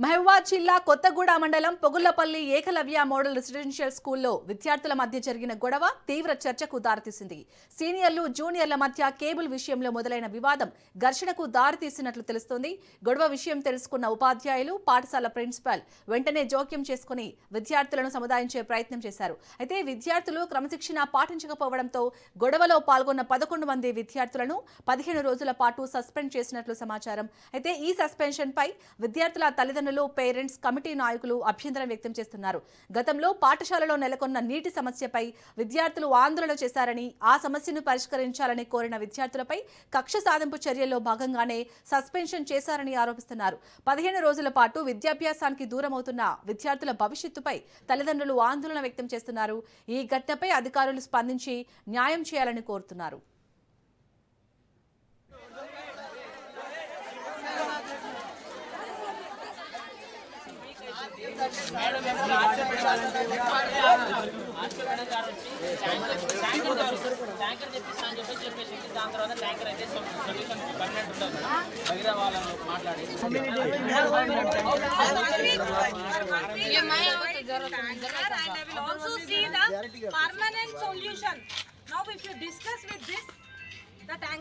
మహబూబాబాద్ జిల్లా కొత్తగూడ మండలం Pogullapalli Eklavya model residential స్కూల్లో విద్యార్థుల మధ్య జరిగిన గొడవ తీవ్ర చర్చకు దారితీసింది. సీనియర్లు జూనియర్ల మధ్య కేబుల్ విషయంలో మొదలైన వివాదం ఘర్షణకు దారితీసినట్లు తెలుస్తోంది. గొడవ విషయం తెలుసుకున్న ఉపాధ్యాయులు, పాఠశాల ప్రిన్సిపాల్ వెంటనే జోక్యం చేసుకుని విద్యార్థులను సముదాయించే ప్రయత్నం చేశారు. అయితే విద్యార్థులు క్రమశిక్షణ పాటించకపోవడంతో గొడవలో పాల్గొన్న 11 మంది విద్యార్థులను 15 రోజుల పాటు సస్పెండ్ చేసినట్లు సమాచారం. అయితే ఈ సస్పెన్షన్ పై విద్యార్థుల తల్లిదండ్రులు, పేరెంట్స్, కమిటీ నాయకులు అభ్యంతరం వ్యక్తం చేస్తున్నారు. గతంలో పాఠశాలలో నెలకొన్న నీటి సమస్యపై విద్యార్థులు ఆందోళన చేశారని, ఆ సమస్యను పరిష్కరించాలని కోరిన విద్యార్థులపై కక్ష సాధింపు చర్యల్లో భాగంగానే సస్పెన్షన్ చేశారని ఆరోపిస్తున్నారు. 15 రోజుల పాటు విద్యాభ్యాసానికి దూరమవుతున్న విద్యార్థుల భవిష్యత్తుపై తల్లిదండ్రులు ఆందోళన వ్యక్తం చేస్తున్నారు. ఈ ఘటనపై అధికారులు స్పందించి న్యాయం చేయాలని కోరుతున్నారు.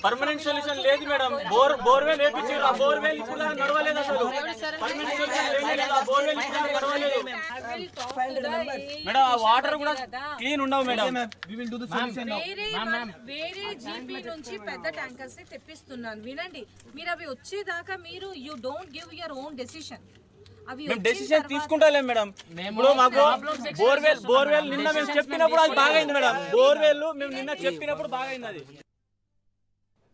పర్మనెంట్ సొల్యూషన్ లేదు మేడం. బోర్వెల్ వేపించారు, ఆ బోర్వెల్ ఇప్పుడు నడవలేదు. అసలు పర్మనెంట్ సొల్యూషన్ లేదు, ఆ బోర్వెల్ ఇప్పుడు నడవలేదు మేడం. ఆ వాటర్ కూడా క్లీన్ ఉండవు మేడం. వేరే జీపీ నుంచి పెద్ద ట్యాంకర్స్ తెప్పిస్తున్నాను. వినండి, మీరు అవి వచ్చేదాకా మీరు you don't give your own decision. మేము డెసిషన్ తీసుకుంటాం మేడం. ఇప్పుడు మాకు బోర్వెల్ నిన్న మేము చెప్పినప్పుడు అది బాగైంది మేడం. బోర్వెల్ మేము నిన్న చెప్పినప్పుడు బాగైంది అది.